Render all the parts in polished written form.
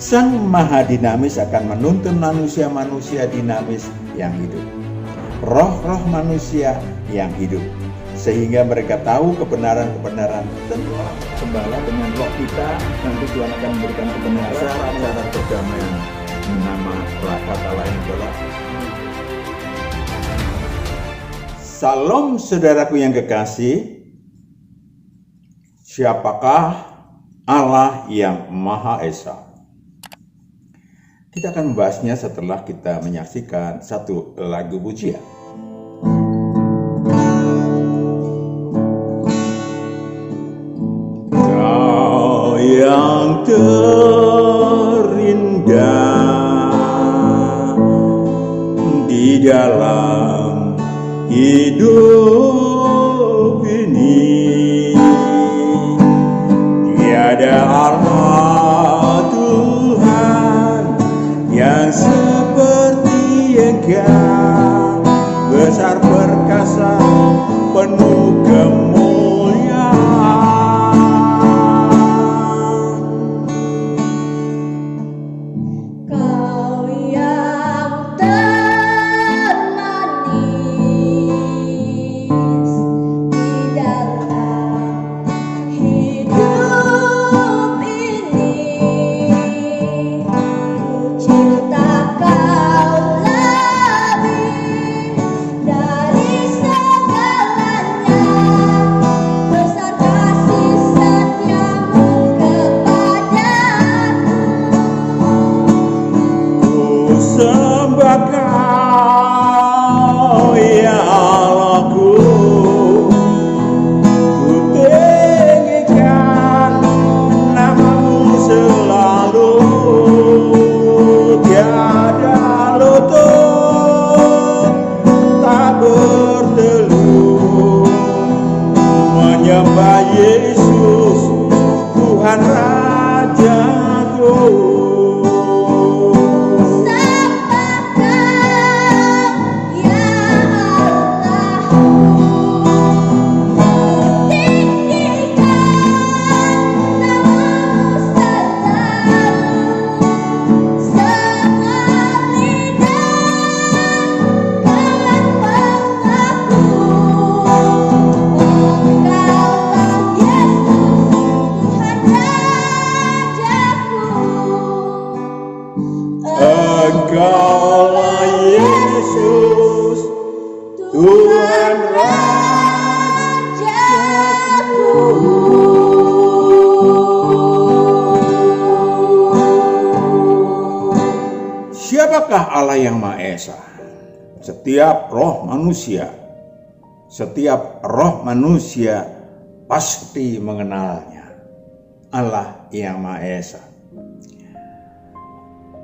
Sang Maha Dinamis akan menuntun manusia-manusia dinamis yang hidup, roh-roh manusia yang hidup, sehingga mereka tahu kebenaran-kebenaran. Tentulah gembala dengan roh kita, nanti Tuhan akan memberikan kebenaran, cara-cara perdamaian. Nama kata lain adalah Salam saudaraku yang kekasih. Siapakah Allah yang Maha Esa? Kita akan membahasnya setelah kita menyaksikan satu lagu pujian. Kau yang terindah di dalam hidup ini, tiada Allah Tuhan yang seperti Engkau, besar perkasa penuh kemuliaan. Kau yang termanis di dalam hidup ini, ku cinta Kau lebih dari segalanya, besar kasih setiamu kepadaku. Ku sembah Kau ya Allahku, ku tinggikan namamu selalu, tiada lutut tak bertelut menyembah Yesus Tuhan Rajaku. Sembah Kau ya Allahku, tinggikan namamu selalu, semua lidah telah mengaku, Engkaulah Yesus Tuhan Rajaku. Engkaulah Yesus Tuhan Rajaku. Siapakah Allah yang Maha Esa? Setiap roh manusia pasti mengenalnya. Allah yang Maha Esa.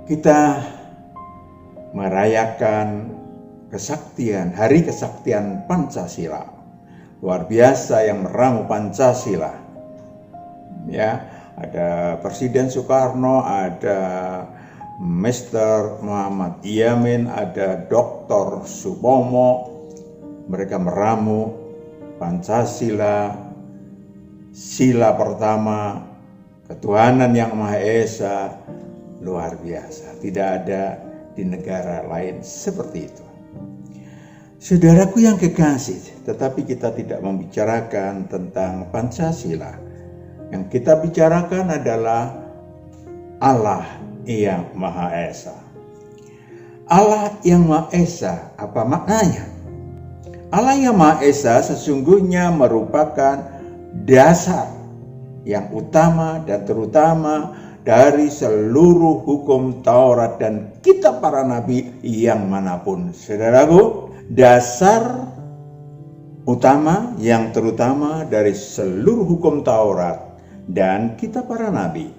Kita merayakan kesaktian, Hari Kesaktian Pancasila. Luar biasa yang meramu Pancasila. Ya, ada Presiden Soekarno, ada Mr. Muhammad Yamin, ada Dr. Supomo. Mereka meramu Pancasila, sila pertama, ketuhanan yang Maha Esa. Luar biasa, tidak ada di negara lain seperti itu. Saudaraku yang kekasih, tetapi kita tidak membicarakan tentang Pancasila. Yang kita bicarakan adalah Allah yang Maha Esa. Allah yang Maha Esa, apa maknanya? Allah yang Maha Esa sesungguhnya merupakan dasar yang utama dan terutama dari seluruh hukum Taurat dan kitab para nabi yang manapun. Saudaraku, dasar utama yang terutama dari seluruh hukum Taurat dan kitab para nabi.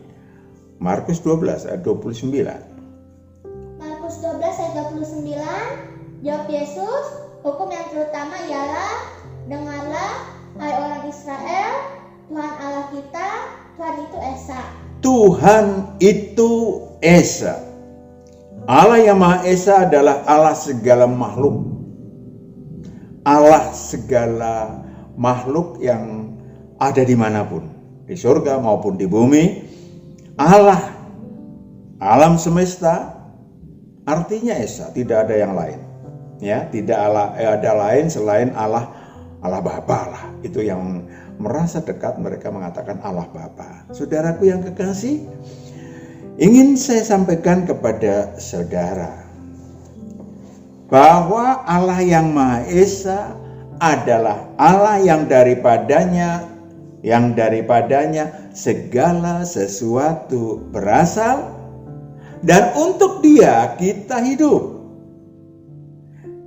Markus 12 ayat 29. Markus 12 ayat 29, jawab Yesus, hukum yang terutama ialah, dengarlah, hai orang Israel, Tuhan Allah kita, Tuhan itu Esa. Tuhan itu Esa. Allah yang Maha Esa adalah Allah segala makhluk. Allah segala makhluk yang ada dimanapun, di surga maupun di bumi. Allah Alam semesta artinya Esa, tidak ada yang lain. Ya, tidak ada lain selain Allah Bapa lah. Itu yang merasa dekat, mereka mengatakan Allah Bapa. Saudaraku yang kekasih, ingin saya sampaikan kepada saudara bahwa Allah yang Maha Esa adalah Allah yang daripadanya segala sesuatu berasal, dan untuk Dia kita hidup.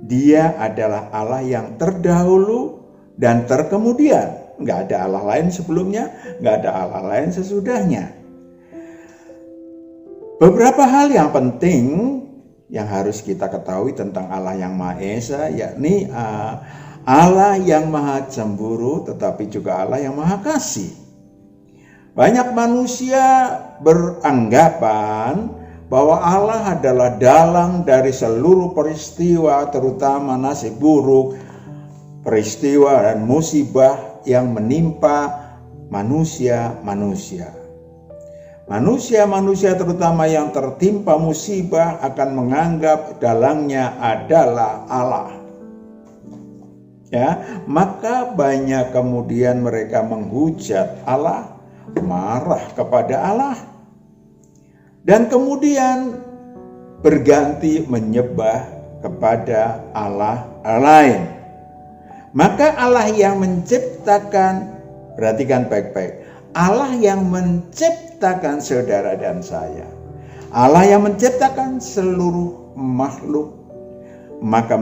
Dia adalah Allah yang terdahulu dan terkemudian. Nggak ada Allah lain sebelumnya, nggak ada Allah lain sesudahnya. Beberapa hal yang penting yang harus kita ketahui tentang Allah yang Maha Esa, yakni Allah yang Maha Cemburu, tetapi juga Allah yang Maha Kasih. Banyak manusia beranggapan bahwa Allah adalah dalang dari seluruh peristiwa, terutama nasib buruk, peristiwa dan musibah yang menimpa manusia-manusia. Manusia-manusia terutama yang tertimpa musibah akan menganggap dalangnya adalah Allah. Ya, maka banyak kemudian mereka menghujat Allah, marah kepada Allah, dan kemudian berganti menyembah kepada Allah lain. Maka Allah yang menciptakan, perhatikan baik-baik, Allah yang menciptakan saudara dan saya, Allah yang menciptakan seluruh makhluk, maka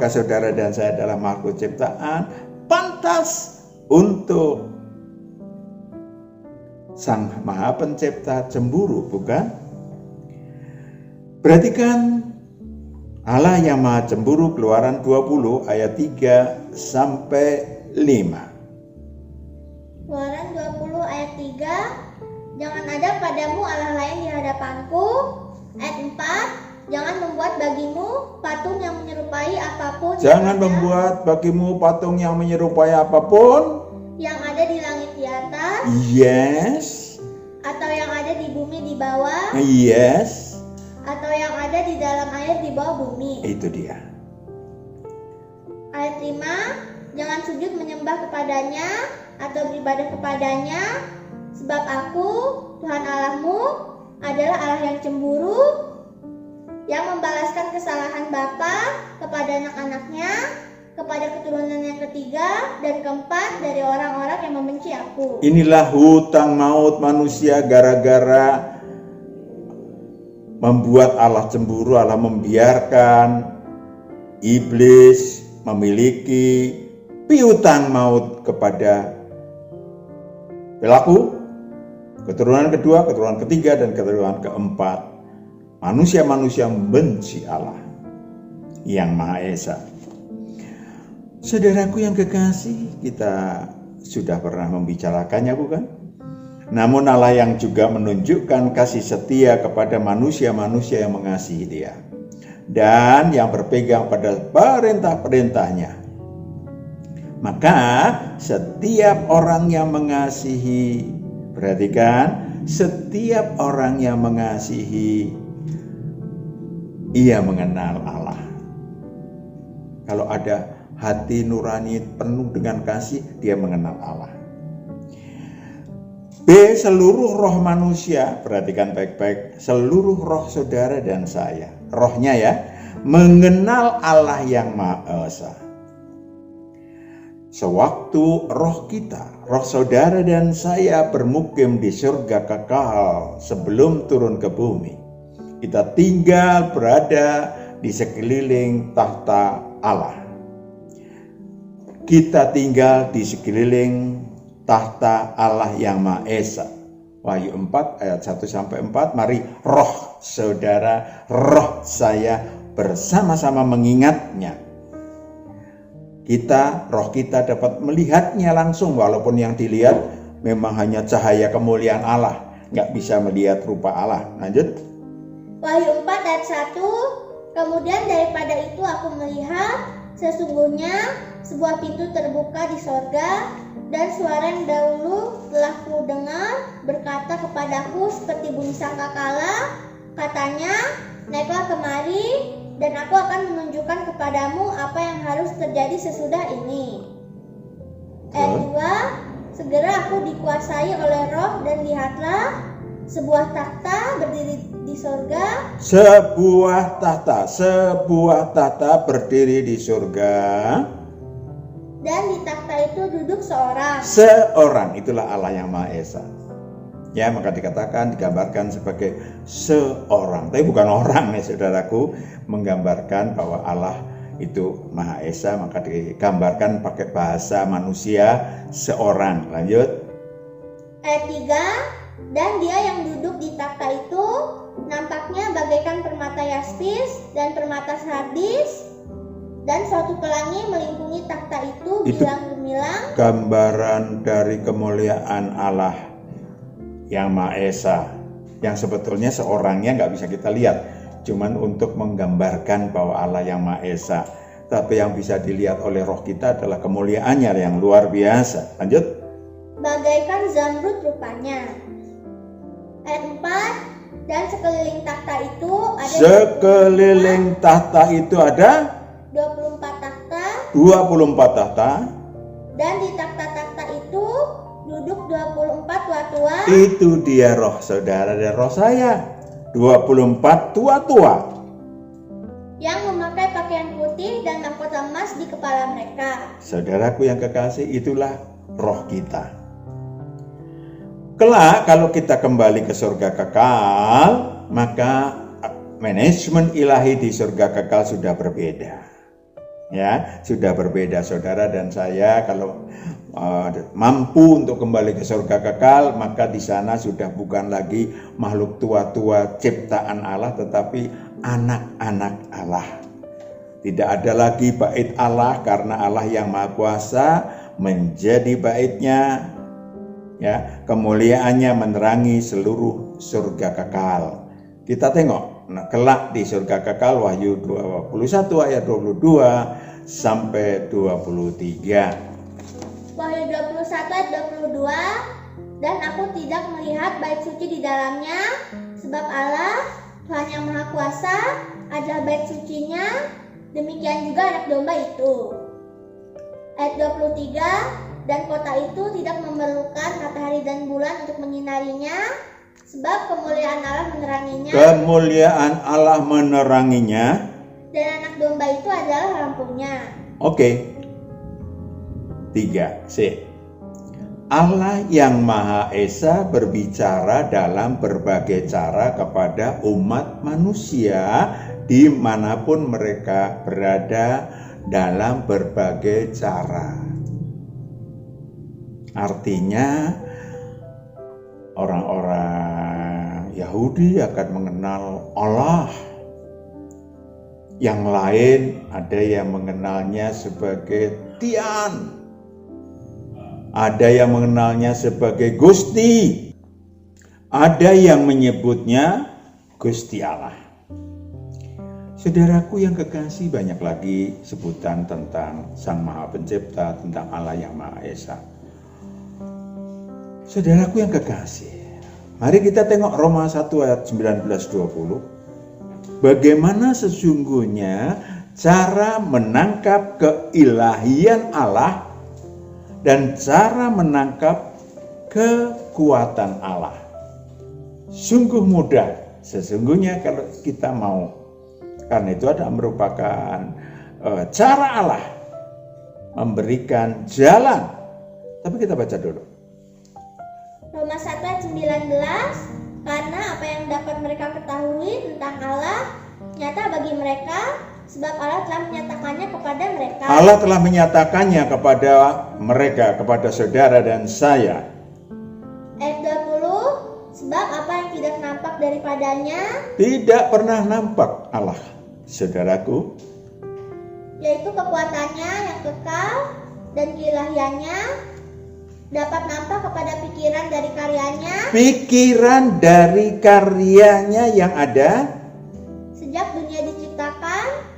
saudara dan saya adalah makhluk ciptaan, pantas untuk Sang Maha Pencipta cemburu, bukan? Perhatikan Allah yang Maha Cemburu, Keluaran 20 ayat 3 sampai 5. Keluaran 20 ayat 3, jangan ada padamu Allah lain di hadapanku. Ayat 4, jangan membuat bagimu patung yang menyerupai apapun. Jangan membuat bagimu patung yang menyerupai apapun yang ada di langit di atas. Yes. Atau yang ada di bumi di bawah. Yes. Atau yang ada di dalam air di bawah bumi. Itu dia. Ayat 5, jangan sujud menyembah kepadanya atau beribadah kepadanya, sebab aku, Tuhan Allahmu, adalah Allah yang cemburu, yang membalaskan kesalahan bapa kepada anak-anaknya, kepada keturunan yang ketiga dan keempat dari orang-orang yang membenci aku. Inilah hutang maut manusia gara-gara membuat Allah cemburu. Allah membiarkan iblis memiliki piutang maut kepada pelaku keturunan kedua, keturunan ketiga, dan keturunan keempat. Manusia-manusia membenci Allah yang Maha Esa. Saudaraku yang kekasih, kita sudah pernah membicarakannya, bukan? Namun Allah yang juga menunjukkan kasih setia kepada manusia-manusia yang mengasihi Dia dan yang berpegang pada perintah-perintahnya. Maka setiap orang yang mengasihi, perhatikan, setiap orang yang mengasihi, ia mengenal Allah. Kalau ada hati nurani penuh dengan kasih, dia mengenal Allah. B. Seluruh roh manusia, perhatikan baik-baik, seluruh roh saudara dan saya, rohnya ya, mengenal Allah yang Maha Esa. Sewaktu roh kita, roh saudara dan saya bermukim di surga kekal sebelum turun ke bumi, kita tinggal berada di sekeliling tahta Allah. Kita tinggal di sekeliling tahta Allah yang Maha Esa. Wahyu 4 ayat 1-4, mari roh saudara, roh saya bersama-sama mengingatnya. Roh kita dapat melihatnya langsung, walaupun yang dilihat memang hanya cahaya kemuliaan Allah, nggak bisa melihat rupa Allah. Lanjut. Wahyu 4 ayat 1, kemudian daripada itu aku melihat Sesungguhnya sebuah pintu terbuka di sorga, dan suara yang dahulu telah ku dengar berkata kepadaku seperti bunyi sangkakala, katanya, naiklah kemari, dan aku akan menunjukkan kepadamu apa yang harus terjadi sesudah ini. Ayat 2, segera aku dikuasai oleh roh, dan lihatlah, sebuah takhta berdiri di sorga. Sebuah tahta berdiri di surga. Dan di takhta itu duduk seorang. Seorang, itulah Allah yang Maha Esa. Ya, maka digambarkan sebagai seorang. Tapi bukan orang ya saudaraku, menggambarkan bahwa Allah itu Maha Esa, maka digambarkan pakai bahasa manusia seorang. Lanjut. Ayat 3, dan dia yang duduk di takhta itu nampaknya bagaikan permata yaspis dan permata sardis, dan suatu pelangi melingkungi takhta itu bilang gemilang. Gambaran dari kemuliaan Allah yang Maha Esa, yang sebetulnya seorangnya nggak bisa kita lihat, cuman untuk menggambarkan bahwa Allah yang Maha Esa. Tapi yang bisa dilihat oleh roh kita adalah kemuliaannya yang luar biasa. Lanjut. Bagaikan zamrud rupanya. Ayat 4, dan sekeliling takhta itu ada Sekeliling tahta itu ada 24 takhta, 24 tahta. dan di takhta-takhta itu duduk 24 tua-tua. Itu dia roh saudara dan roh saya. 24 tua-tua yang memakai pakaian putih dan mahkota emas di kepala mereka. Saudaraku yang kekasih, itulah roh kita. Kelak kalau kita kembali ke surga kekal, maka manajemen ilahi di surga kekal sudah berbeda. Ya, sudah berbeda saudara dan saya. Kalau mampu untuk kembali ke surga kekal, maka di sana sudah bukan lagi makhluk tua-tua ciptaan Allah, tetapi anak-anak Allah. Tidak ada lagi bait Allah, karena Allah yang Maha Kuasa menjadi baitnya. Ya, kemuliaannya menerangi seluruh surga kekal. Kita tengok, kelak di surga kekal, Wahyu 21 ayat 22 sampai 23. Wahyu 21 ayat 22, dan aku tidak melihat bait suci di dalamnya, sebab Allah, Tuhan yang Maha Kuasa, adalah bait sucinya, demikian juga anak domba itu. Ayat 23, dan kota itu tidak memerlukan matahari dan bulan untuk menyinarinya, sebab kemuliaan Allah meneranginya. Kemuliaan Allah meneranginya. Dan anak domba itu adalah lampunya. Oke. 3C. Allah yang Maha Esa berbicara dalam berbagai cara kepada umat manusia dimanapun mereka berada, dalam berbagai cara. Artinya orang-orang Yahudi akan mengenal Allah. Yang lain ada yang mengenalnya sebagai Tian. Ada yang mengenalnya sebagai Gusti. Ada yang menyebutnya Gusti Allah. Saudaraku yang kekasih, banyak lagi sebutan tentang Sang Maha Pencipta, tentang Allah yang Maha Esa. Saudaraku yang kekasih, mari kita tengok Roma 1 ayat 19-20. Bagaimana sesungguhnya cara menangkap keilahian Allah dan cara menangkap kekuatan Allah. Sungguh mudah sesungguhnya kalau kita mau. Karena itu ada merupakan cara Allah memberikan jalan. Tapi kita baca dulu. Roma 1 ayat 19, karena apa yang dapat mereka ketahui tentang Allah nyata bagi mereka, sebab Allah telah menyatakannya kepada mereka. Allah telah menyatakannya kepada mereka, kepada saudara dan saya. Ayat 20, sebab apa yang tidak nampak daripadanya Tidak pernah nampak Allah, saudaraku, yaitu kekuatannya yang kekal dan keilahiannya, dapat nampak kepada pikiran dari karyanya. Pikiran dari karyanya yang ada Sejak dunia diciptakan,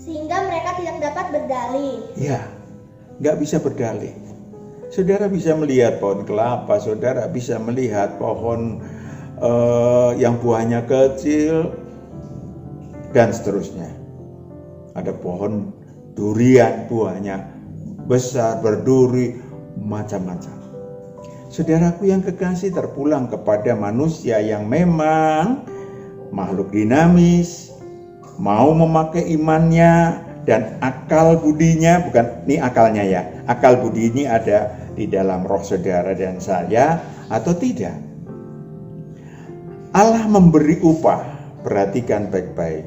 sehingga mereka tidak dapat dapat berdalih. Ya, nggak bisa berdalih. Saudara bisa melihat pohon kelapa, saudara bisa melihat pohon yang buahnya kecil, dan seterusnya. Ada pohon durian, buahnya besar, berduri, macam-macam. Saudaraku yang kekasih, terpulang kepada manusia yang memang makhluk dinamis, mau memakai imannya dan akal budinya, bukan ini akalnya ya, akal budi ini ada di dalam roh saudara dan saya atau tidak. Allah memberi upah, perhatikan baik-baik.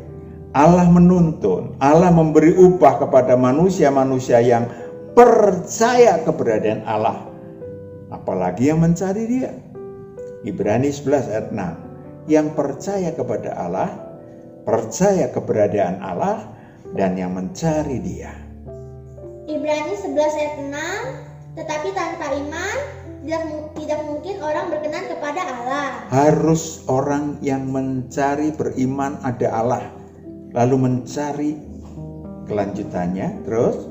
Allah menuntun, Allah memberi upah kepada manusia-manusia yang percaya keberadaan Allah, apalagi yang mencari Dia. Ibrani 11 ayat 6. Yang percaya kepada Allah, percaya keberadaan Allah, dan yang mencari Dia. Ibrani 11 ayat 6, tetapi tanpa iman tidak mungkin orang berkenan kepada Allah. Harus orang yang mencari, beriman ada Allah, lalu mencari kelanjutannya, terus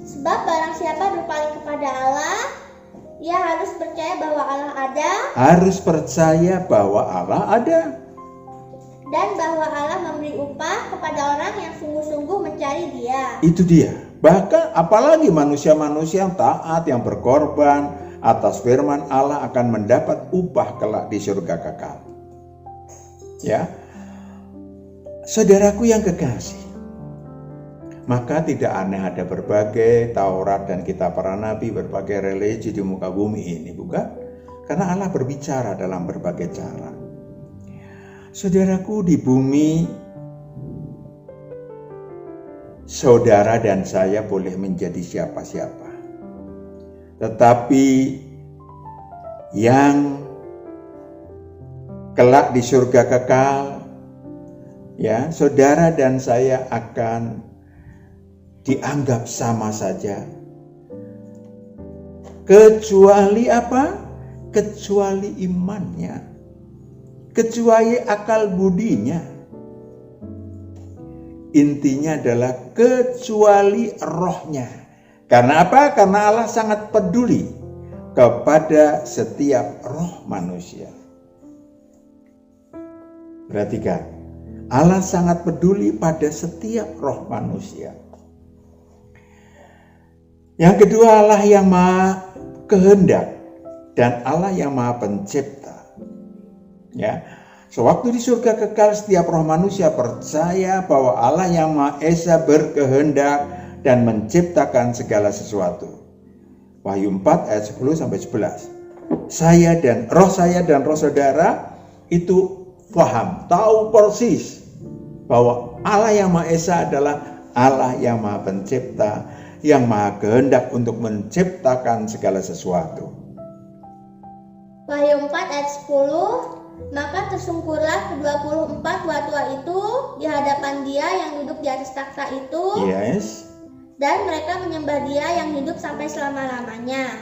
sebab barang siapa berpaling kepada Allah, ia harus percaya bahwa Allah ada. Harus percaya bahwa Allah ada. Dan bahwa Allah memberi upah kepada orang yang sungguh-sungguh mencari Dia. Itu dia. Bahkan apalagi manusia-manusia yang taat, yang berkorban atas firman Allah akan mendapat upah kelak di surga kekal. Ya. Saudaraku yang kekasih, maka tidak aneh ada berbagai Taurat dan kitab para nabi, berbagai religi di muka bumi ini, bukan? Karena Allah berbicara dalam berbagai cara. Saudaraku, di bumi, saudara dan saya boleh menjadi siapa-siapa. Tetapi yang kelak di surga kekal, ya, saudara dan saya akan dianggap sama saja. Kecuali apa? Kecuali imannya. Kecuali akal budinya. Intinya adalah kecuali rohnya. Karena apa? Karena Allah sangat peduli kepada setiap roh manusia. Perhatikan, Allah sangat peduli pada setiap roh manusia. Yang kedua, Allah yang maha kehendak dan Allah yang maha pencipta. Ya, sewaktu di surga kekal, setiap roh manusia percaya bahwa Allah yang Maha Esa berkehendak dan menciptakan segala sesuatu. Wahyu 4 ayat 10 sampai 11. Saya dan roh saudara itu paham, tahu persis bahwa Allah yang Maha Esa adalah Allah yang Maha Pencipta, yang Maha Kehendak untuk menciptakan segala sesuatu. Wahyu 4 ayat 10. Maka tersungkurlah ke-24 tua-tua itu di hadapan Dia yang duduk di atas takhta itu. Yes. Dan mereka menyembah Dia yang hidup sampai selama-lamanya.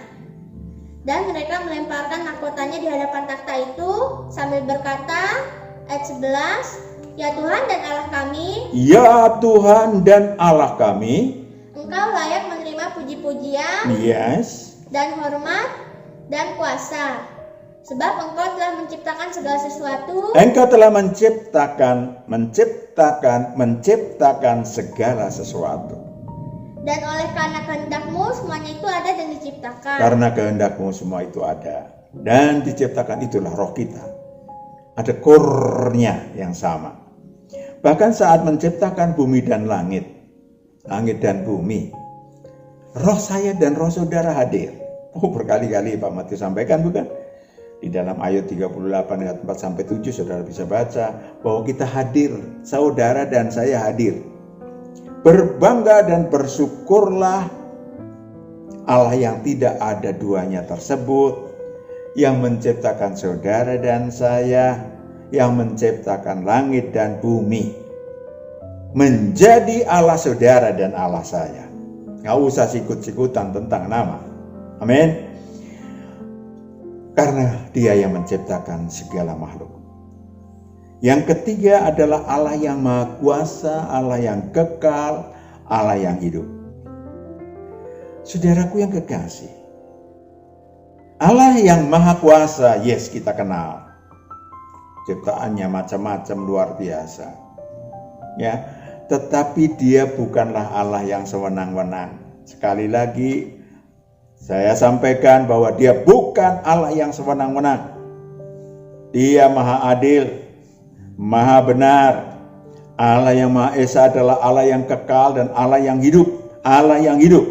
Dan mereka melemparkan mahkotanya di hadapan takhta itu sambil berkata, ayat 11, Ya Tuhan dan Allah kami, Ya Tuhan dan Allah kami, Engkau layak menerima puji-pujian, yes, dan hormat dan kuasa. Sebab Engkau telah menciptakan segala sesuatu. Engkau telah menciptakan segala sesuatu. Dan oleh karena kehendak-Mu semuanya itu ada dan diciptakan. Karena kehendak-Mu semua itu ada dan diciptakan, itulah roh kita. Ada core-nya yang sama. Bahkan saat menciptakan bumi dan langit dan bumi, roh saya dan roh saudara hadir. Berkali-kali Pak Matius sampaikan, bukan? Di dalam ayat 38 ayat 4 sampai 7 saudara bisa baca bahwa kita hadir, saudara dan saya hadir. Berbangga dan bersyukurlah Allah yang tidak ada duanya tersebut, yang menciptakan saudara dan saya, yang menciptakan langit dan bumi, menjadi Allah saudara dan Allah saya. Nggak usah sikut-sikutan tentang nama. Amin. Karena Dia yang menciptakan segala makhluk. Yang ketiga adalah Allah yang maha kuasa, Allah yang kekal, Allah yang hidup. Saudaraku yang kekasih, Allah yang maha kuasa, yes, kita kenal. Ciptaannya macam-macam, luar biasa. Ya, tetapi dia bukanlah Allah yang sewenang-wenang. Sekali lagi saya sampaikan bahwa dia bukan Allah yang sewenang-wenang. Dia maha adil, maha benar. Allah yang Maha Esa adalah Allah yang kekal dan Allah yang hidup. Allah yang hidup,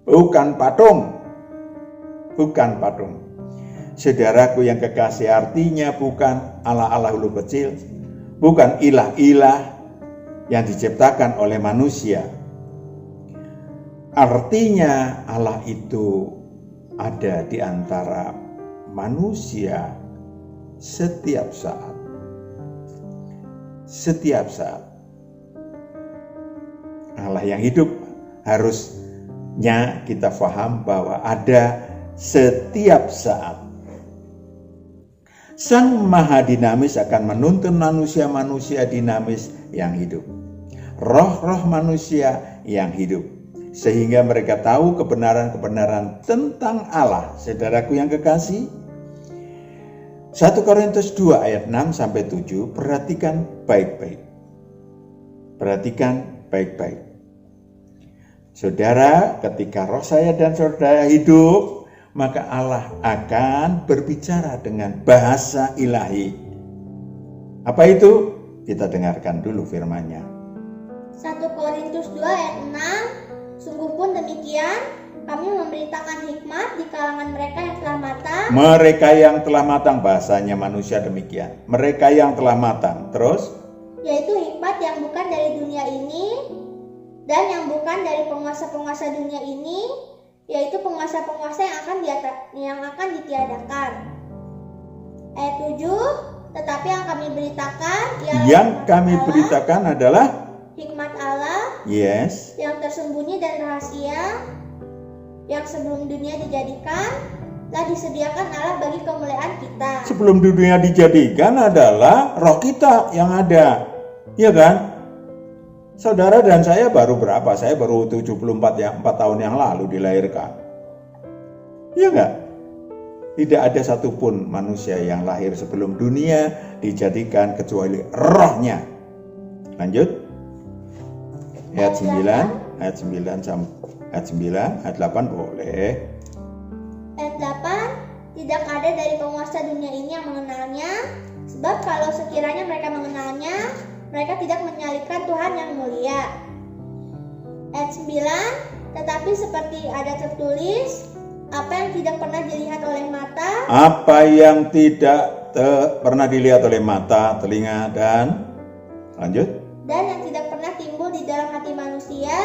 bukan patung. Bukan patung. Saudaraku yang kekasih, artinya bukan Allah-Allah hulu kecil, bukan ilah-ilah yang diciptakan oleh manusia. Artinya Allah itu ada di antara manusia setiap saat. Setiap saat. Allah yang hidup harusnya kita paham bahwa ada setiap saat. Sang Maha Dinamis akan menuntun manusia-manusia dinamis yang hidup. Roh-roh manusia yang hidup. Sehingga mereka tahu kebenaran-kebenaran tentang Allah. Saudaraku yang kekasih, 1 Korintus 2 ayat 6-7, perhatikan baik-baik. Perhatikan baik-baik. Saudara, ketika roh saya dan saudara hidup, maka Allah akan berbicara dengan bahasa ilahi. Apa itu? Kita dengarkan dulu firman-Nya. 1 Korintus 2 ayat 6, sungguh pun demikian, kami memberitakan hikmat di kalangan mereka yang telah matang. Mereka yang telah matang, bahasanya manusia demikian. Mereka yang telah matang. Terus? Yaitu hikmat yang bukan dari dunia ini dan yang bukan dari penguasa-penguasa dunia ini, yaitu penguasa-penguasa yang akan ditiadakan. Ayat 7, tetapi yang kami beritakan beritakan adalah hikmat Allah, yes, yang tersembunyi dan rahasia, yang sebelum dunia dijadikan telah disediakan Allah bagi kemuliaan kita. Sebelum dunia dijadikan adalah roh kita yang ada, ya kan? Saudara dan saya baru berapa? Saya baru 74 ya, 4 tahun yang lalu dilahirkan. Iya enggak? Tidak ada satupun manusia yang lahir sebelum dunia dijadikan kecuali rohnya. Lanjut. Ayat 9, ayat 8 boleh. Ayat 8, tidak ada dari penguasa dunia ini yang mengenalnya, sebab kalau sekiranya mereka mengenalnya, mereka tidak menyalibkan Tuhan yang mulia. Ayat 9, tetapi seperti ada tertulis, apa yang tidak pernah dilihat oleh mata, apa yang tidak pernah dilihat oleh mata, telinga, dan lanjut, dan yang tidak pernah timbul di dalam hati manusia,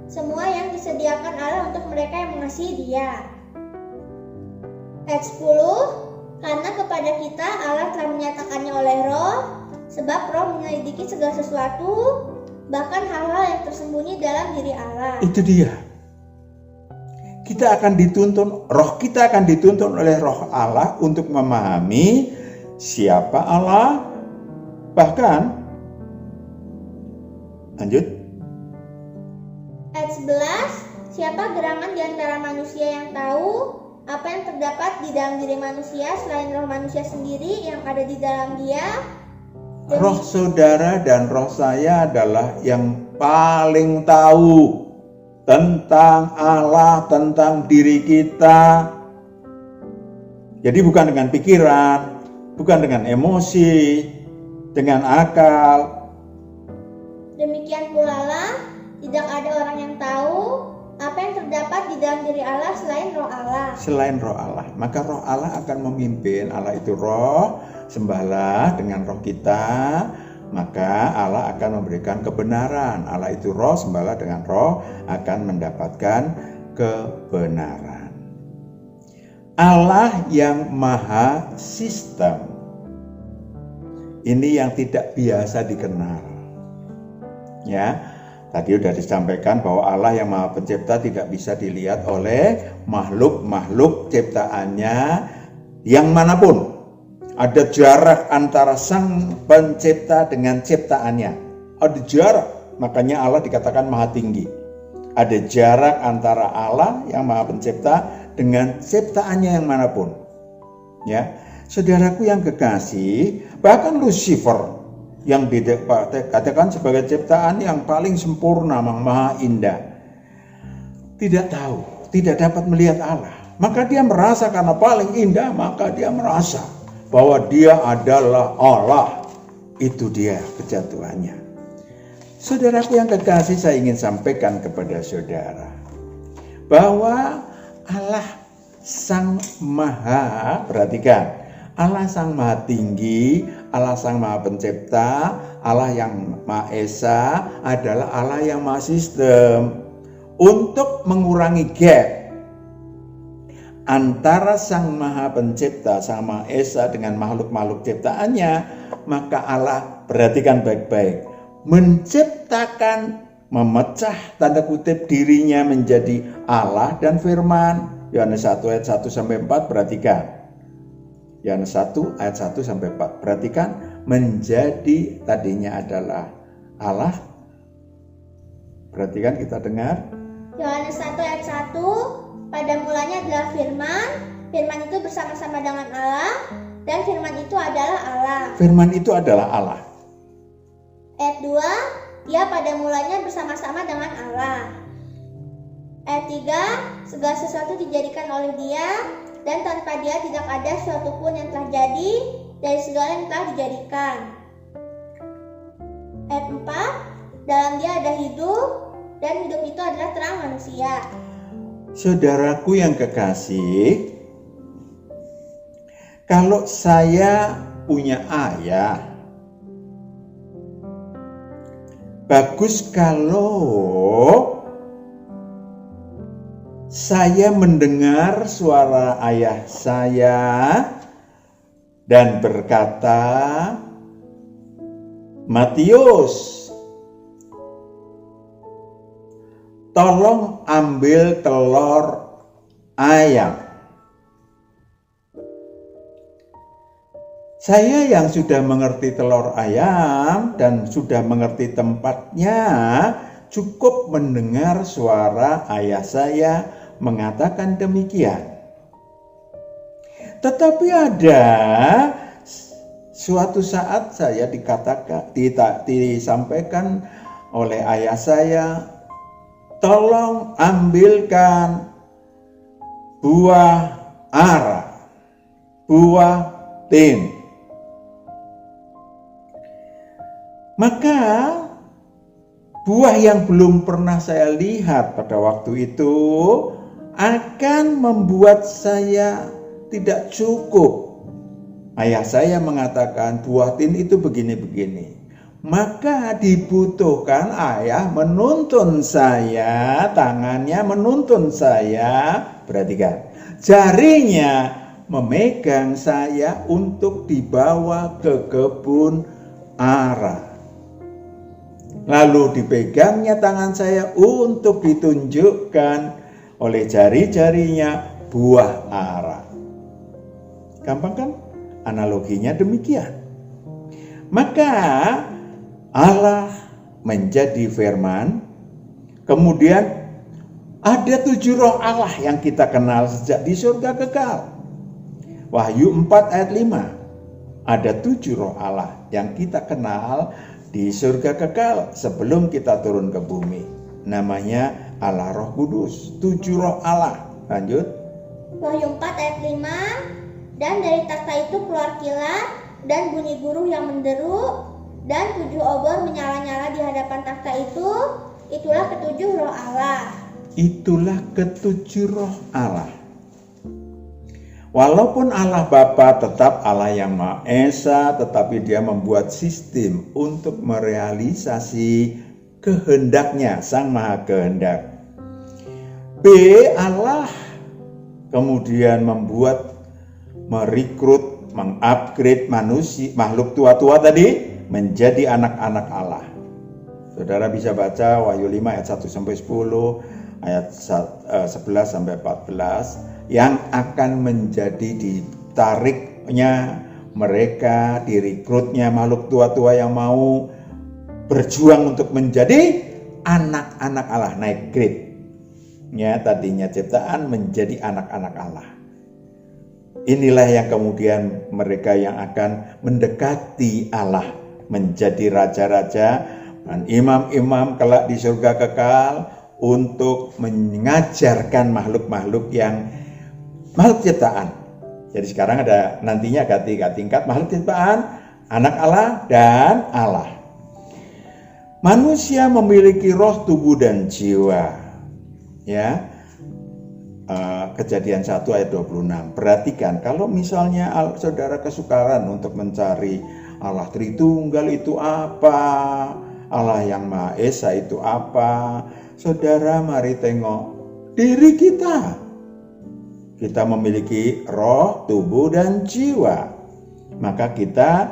semua yang disediakan Allah untuk mereka yang mengasihi Dia. Ayat 10, karena kepada kita Allah telah menyatakannya oleh Roh, sebab Roh menyelidiki segala sesuatu, bahkan hal-hal yang tersembunyi dalam diri Allah. Itu dia. Kita akan dituntun, roh kita akan dituntun oleh Roh Allah untuk memahami siapa Allah, bahkan lanjut. Ayat 11, siapa gerangan di antara manusia yang tahu apa yang terdapat di dalam diri manusia selain roh manusia sendiri yang ada di dalam dia? Roh saudara dan roh saya adalah yang paling tahu tentang Allah, tentang diri kita. Jadi bukan dengan pikiran, bukan dengan emosi, dengan akal. Demikian pula lah, tidak ada orang yang tahu apa yang terdapat di dalam diri Allah selain roh Allah. Selain roh Allah, maka roh Allah akan memimpin. Allah itu roh, sembahlah dengan roh kita, maka Allah akan memberikan kebenaran. Allah itu roh, sembahlah dengan roh, akan mendapatkan kebenaran. Allah yang maha sistem, ini yang tidak biasa dikenal. Ya, tadi sudah disampaikan bahwa Allah yang maha pencipta tidak bisa dilihat oleh makhluk-makhluk ciptaannya yang manapun. Ada jarak antara sang pencipta dengan ciptaannya. Ada jarak, makanya Allah dikatakan maha tinggi. Ada jarak antara Allah yang maha pencipta dengan ciptaannya yang manapun. Ya, saudaraku yang kekasih, bahkan Lucifer yang dikatakan sebagai ciptaan yang paling sempurna, yang maha indah, tidak tahu, tidak dapat melihat Allah. Maka dia merasa karena paling indah, maka dia merasa bahwa dia adalah Allah. Itu dia kejatuhannya. Saudaraku yang kekasih, saya ingin sampaikan kepada saudara bahwa Allah Sang Maha, perhatikan, Allah Sang Maha Tinggi, Allah Sang Maha Pencipta, Allah yang Maha Esa adalah Allah yang Maha Sistem. Untuk mengurangi gap antara Sang Maha Pencipta, Sang Maha Esa dengan makhluk-makhluk ciptaannya, maka Allah, perhatikan baik-baik, menciptakan, memecah tanda kutip dirinya menjadi Allah dan firman. Yohanes 1 ayat 1 sampai 4, perhatikan. Yohanes 1 ayat 1 sampai 4, perhatikan, menjadi tadinya adalah Allah. Perhatikan, kita dengar. Yohanes 1 ayat 1, pada mulanya adalah firman, firman itu bersama-sama dengan Allah, dan firman itu adalah Allah. Firman itu adalah Allah. Ayat 2, dia pada mulanya bersama-sama dengan Allah. Ayat 3, segala sesuatu dijadikan oleh dia, dan tanpa dia tidak ada sesuatu pun yang telah jadi dari segala yang telah dijadikan. Ayat 4, dalam dia ada hidup, dan hidup itu adalah terang manusia. Saudaraku yang kekasih, kalau saya punya ayah, bagus kalau saya mendengar suara ayah saya dan berkata, Matius, tolong ambil telur ayam. Saya yang sudah mengerti telur ayam dan sudah mengerti tempatnya, cukup mendengar suara ayah saya mengatakan demikian. Tetapi ada suatu saat saya disampaikan oleh ayah saya, tolong ambilkan buah ara, buah tin. Maka buah yang belum pernah saya lihat pada waktu itu akan membuat saya tidak cukup. Ayah saya mengatakan buah tin itu begini-begini. Maka dibutuhkan ayah menuntun saya, tangannya menuntun saya, perhatikan, jarinya memegang saya untuk dibawa ke kebun ara. Lalu dipegangnya tangan saya untuk ditunjukkan oleh jari-jarinya buah ara. Gampang kan? Analoginya demikian. Maka Allah menjadi firman, kemudian ada 7 roh Allah yang kita kenal sejak di surga kekal. Wahyu 4 ayat 5, ada 7 roh Allah yang kita kenal di surga kekal sebelum kita turun ke bumi. Namanya Allah Roh Kudus, 7 roh Allah. Lanjut. Wahyu 4 ayat 5, dan dari takhta itu keluar kilat dan bunyi guruh yang menderu, dan 7 obor menyala-nyala di hadapan takhta itu. Itulah ke-7 roh Allah. Itulah ke-7 roh Allah. Walaupun Allah Bapa tetap Allah yang Maha Esa, tetapi dia membuat sistem untuk merealisasi kehendaknya, Sang Maha Kehendak. B, Allah kemudian merekrut, mengupgrade manusia, makhluk tua-tua tadi menjadi anak-anak Allah. Saudara bisa baca Wahyu 5 ayat 1 sampai 10, ayat 11 sampai 14 yang akan menjadi ditariknya mereka, direkrutnya makhluk tua-tua yang mau berjuang untuk menjadi anak-anak Allah, naik grade. Ya, tadinya ciptaan menjadi anak-anak Allah. Inilah yang kemudian mereka yang akan mendekati Allah, menjadi raja-raja dan imam-imam kelak di surga kekal untuk mengajarkan makhluk-makhluk yang makhluk ciptaan. Jadi sekarang nantinya ada 3 tingkat makhluk ciptaan, anak Allah dan Allah. Manusia memiliki roh, tubuh dan jiwa. Ya. Kejadian 1 ayat 26. Perhatikan, kalau misalnya saudara kesukaran untuk mencari Allah Tritunggal itu apa, Allah yang Maha Esa itu apa, saudara mari tengok diri kita. Kita memiliki roh, tubuh dan jiwa. Maka kita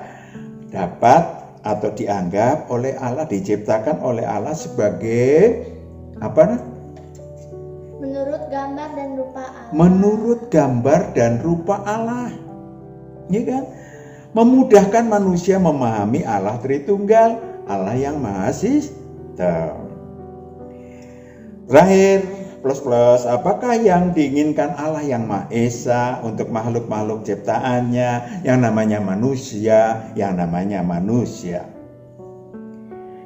dapat atau dianggap oleh Allah, diciptakan oleh Allah sebagai apa? Menurut gambar dan rupa Allah. Menurut gambar dan rupa Allah. Ya kan? Memudahkan manusia memahami Allah Tritunggal, Allah yang Maha Sistem. Terakhir, plus, apakah yang diinginkan Allah yang Maha Esa untuk makhluk-makhluk ciptaannya, yang namanya manusia,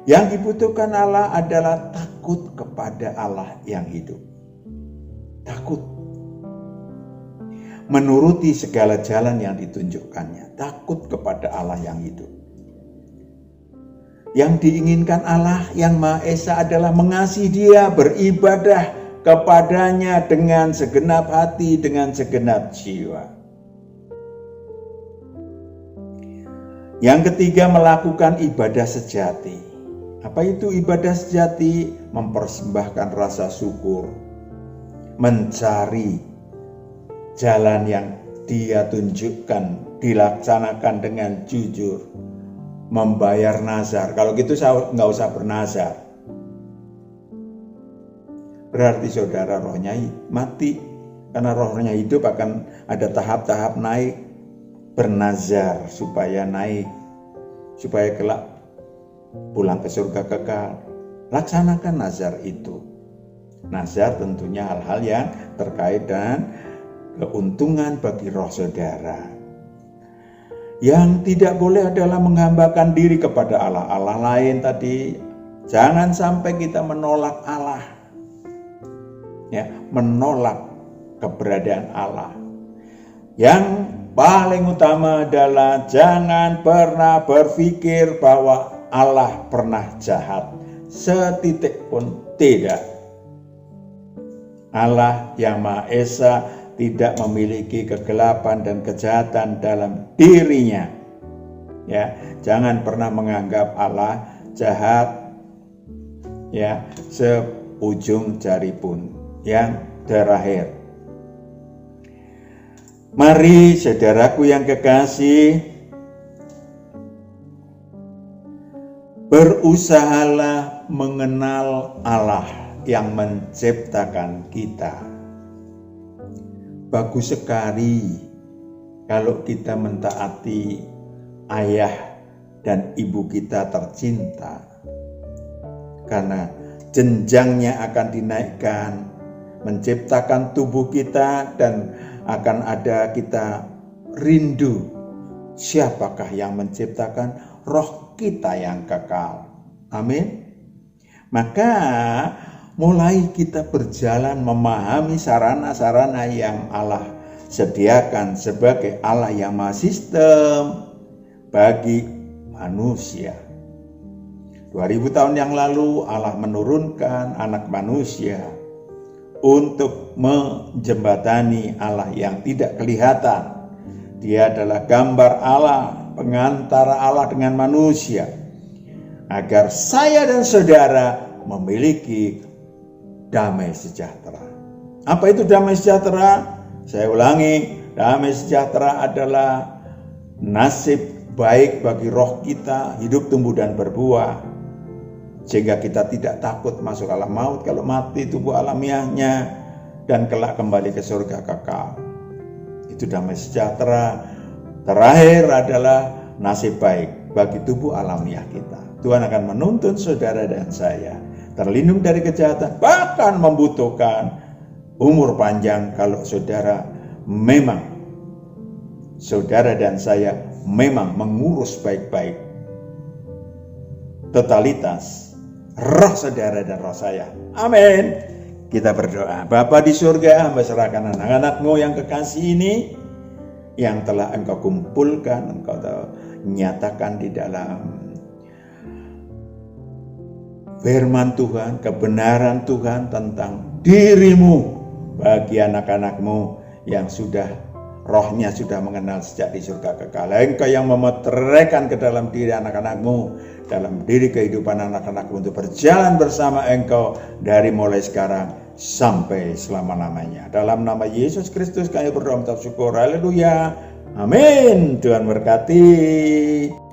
Yang dibutuhkan Allah adalah takut kepada Allah yang hidup. Takut. Menuruti segala jalan yang ditunjukkannya. Takut kepada Allah yang hidup. Yang diinginkan Allah yang Maha Esa adalah mengasihi Dia, beribadah kepadanya dengan segenap hati, dengan segenap jiwa. Yang ketiga, melakukan ibadah sejati. Apa itu ibadah sejati? Mempersembahkan rasa syukur, mencari jalan yang Dia tunjukkan, dilaksanakan dengan jujur, membayar nazar. Kalau gitu nggak usah bernazar. Berarti saudara rohnya mati, karena rohnya hidup akan ada tahap-tahap naik. Bernazar supaya naik, supaya kelak pulang ke surga kekal. Laksanakan nazar itu. Nazar tentunya hal-hal yang terkait dengan keuntungan bagi roh saudara. Yang tidak boleh adalah menghambakan diri kepada Allah lain tadi. Jangan sampai kita menolak Allah. Ya, menolak keberadaan Allah. Yang paling utama adalah jangan pernah berpikir bahwa Allah pernah jahat. Setitik pun tidak. Allah yang Maha Esa tidak memiliki kegelapan dan kejahatan dalam dirinya. Ya, jangan pernah menganggap Allah jahat. Ya, seujung jari pun. Yang terakhir, mari saudaraku yang kekasih, berusahalah mengenal Allah yang menciptakan kita. Bagus sekali kalau kita mentaati ayah dan ibu kita tercinta, karena jenjangnya akan dinaikkan, menciptakan tubuh kita, dan akan ada kita rindu siapakah yang menciptakan roh kita yang kekal. Amin. Maka mulai kita berjalan memahami sarana-sarana yang Allah sediakan sebagai Allah yang Maha Sistem bagi manusia. 2000 tahun yang lalu Allah menurunkan anak manusia untuk menjembatani Allah yang tidak kelihatan. Dia adalah gambar Allah, pengantara Allah dengan manusia, agar saya dan saudara memiliki damai sejahtera. Apa itu damai sejahtera? Saya ulangi, damai sejahtera adalah nasib baik bagi roh kita, hidup, tumbuh, dan berbuah, sehingga kita tidak takut masuk alam maut kalau mati tubuh alamiahnya, dan kelak kembali ke surga kekal. Itu damai sejahtera. Terakhir adalah nasib baik bagi tubuh alamiah kita. Tuhan akan menuntun saudara dan saya terlindung dari kejahatan, bahkan membutuhkan umur panjang kalau saudara dan saya memang mengurus baik-baik totalitas roh saudara dan roh saya. Amin. Kita berdoa. Bapa di surga, hamba serahkan anak-anak-Mu yang kekasih ini, yang telah Engkau kumpulkan, Engkau nyatakan di dalam firman Tuhan, kebenaran Tuhan tentang diri-Mu bagi anak-anak-Mu yang rohnya sudah mengenal sejak di surga kekal. Engkau yang memeteraikan ke dalam diri anak-anak-Mu, dalam diri kehidupan anak-anak-Mu untuk berjalan bersama Engkau dari mulai sekarang sampai selama-lamanya. Dalam nama Yesus Kristus kami berdoa mengucap syukur. Haleluya. Amin. Tuhan berkati.